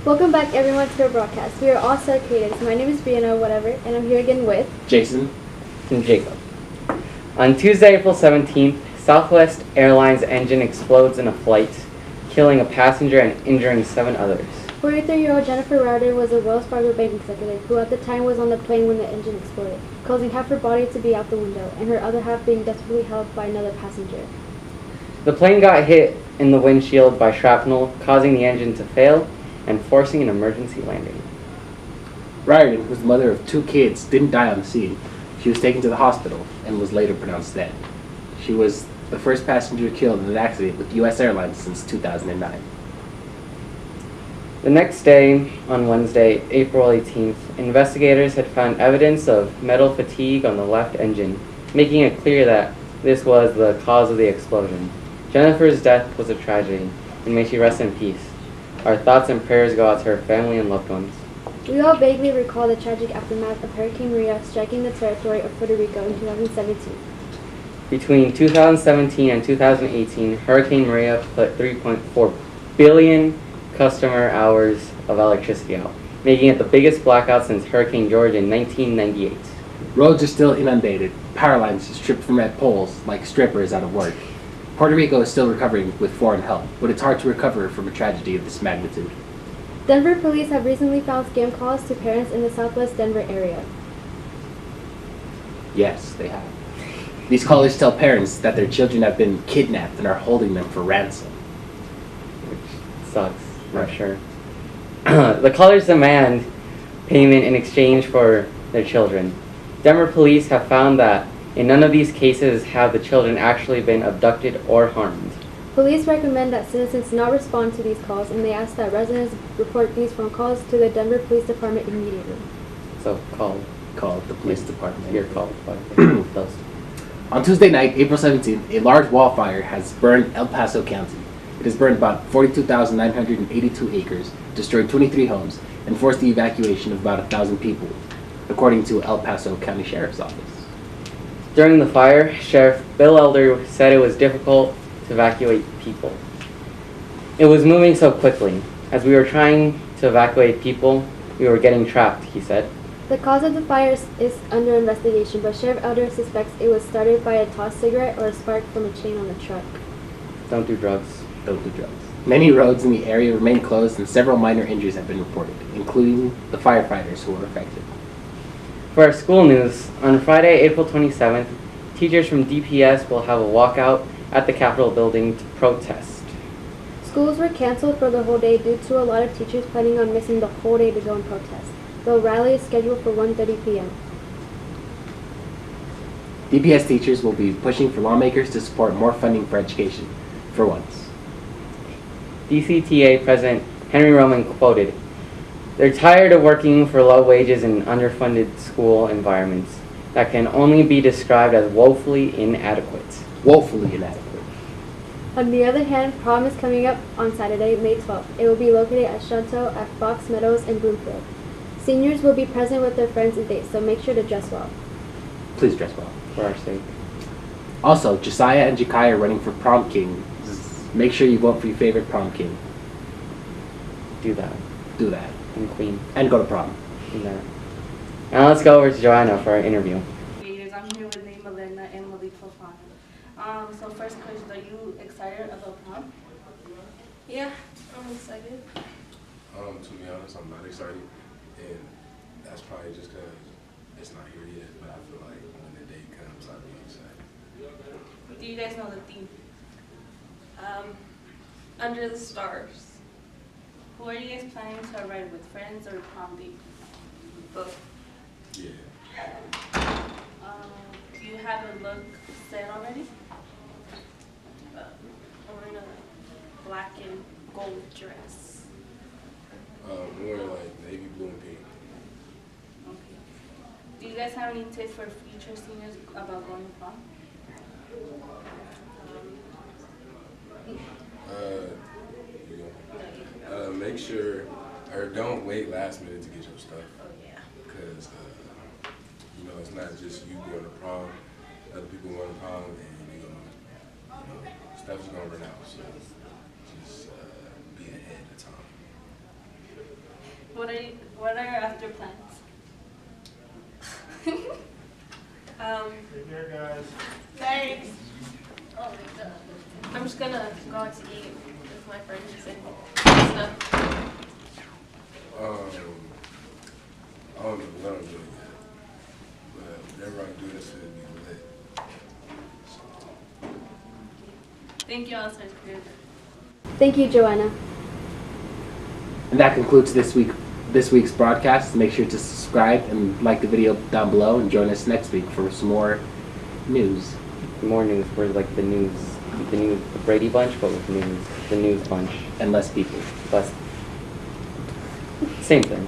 Welcome back everyone to our broadcast. We are all star creators. My name is Brianna, whatever, and I'm here again with Jason and Jacob. On Tuesday, April 17th, Southwest Airlines engine explodes in a flight, killing a passenger and injuring 7 others. 43-year-old Jennifer Rowder was a Wells Fargo bank executive who at the time was on the plane when the engine exploded, causing half her body to be out the window and her other half being desperately held by another passenger. The plane got hit in the windshield by shrapnel, causing the engine to fail and forcing an emergency landing. Ryan, who's the mother of 2 kids, didn't die on the scene. She was taken to the hospital and was later pronounced dead. She was the first passenger killed in an accident with U.S. Airlines since 2009. The next day, on Wednesday, April 18th, investigators had found evidence of metal fatigue on the left engine, making it clear that this was the cause of the explosion. Jennifer's death was a tragedy, and may she rest in peace. Our thoughts and prayers go out to her family and loved ones. We all vaguely recall the tragic aftermath of Hurricane Maria striking the territory of Puerto Rico in 2017. Between 2017 and 2018, Hurricane Maria put 3.4 billion customer hours of electricity out, making it the biggest blackout since Hurricane George in 1998. Roads are still inundated, power lines stripped from red poles like strippers out of work. Puerto Rico is still recovering with foreign help, but it's hard to recover from a tragedy of this magnitude. Denver police have recently found scam calls to parents in the southwest Denver area. Yes, they have. These callers tell parents that their children have been kidnapped and are holding them for ransom. Which sucks, I'm sure. The callers demand payment in exchange for their children. Denver police have found that in none of these cases have the children actually been abducted or harmed. Police recommend that citizens not respond to these calls, and they ask that residents report these phone calls to the Denver Police Department immediately. So call the police department. You're called. On Tuesday night, April 17th, a large wildfire has burned El Paso County. It has burned about 42,982 acres, destroyed 23 homes, and forced the evacuation of about 1,000 people, according to El Paso County Sheriff's Office. During the fire, Sheriff Bill Elder said it was difficult to evacuate people. It was moving so quickly. As we were trying to evacuate people, we were getting trapped, he said. The cause of the fire is under investigation, but Sheriff Elder suspects it was started by a tossed cigarette or a spark from a chain on the truck. Don't do drugs. Don't do drugs. Many roads in the area remain closed and several minor injuries have been reported, including the firefighters who were affected. For our school news, on Friday, April 27th, teachers from DPS will have a walkout at the Capitol building to protest. Schools were canceled for the whole day due to a lot of teachers planning on missing the whole day to go and protest. The rally is scheduled for 1:30 p.m. DPS teachers will be pushing for lawmakers to support more funding for education, for once. DCTA President Henry Roman quoted, "They're tired of working for low wages in underfunded school environments that can only be described as woefully inadequate." Woefully inadequate. On the other hand, prom is coming up on Saturday, May 12th. It will be located at Shanto at Fox Meadows and Bloomfield. Seniors will be present with their friends and dates, so make sure to dress well. Please dress well. For our sake. Also, Josiah and Jekiah are running for prom king. Make sure you vote for your favorite prom king. Do that. Do that. And queen. And go to prom. Do that. Now let's go over to Joanna for our interview. I'm here with Nate Melena and Malik Fofana. So first question, are you excited about prom? Yeah, I'm excited. To be honest, I'm not excited, and that's probably just because it's not here yet, but I feel like when the day comes, I'll be excited. Do you guys know the theme? Under the stars. Who are you guys planning to ride with, friends or prom date? Both. Yeah. Do you have a look set already? I'm wearing a black and gold dress. More like navy blue and pink. Okay. Do you guys have any tips for future seniors about going to prom? Make sure, or don't wait last minute to get your stuff. Oh yeah. Because, it's not just you going to prom, other people going to prom, and stuff is going to run out. So just be ahead of time. what are your after plans? Take care, guys. Thanks. Oh my god. I'm just gonna go out to eat with my friends and stuff. I don't know what I'm doing yet, but whatever I do, this will be lit. Thank you all so much for your Thank you, Joanna. And that concludes this week's broadcast. Make sure to subscribe and like the video down below, and join us next week for some more news. More news. We're like the Brady Bunch, but with news. The news bunch. And less people. Less. Same thing.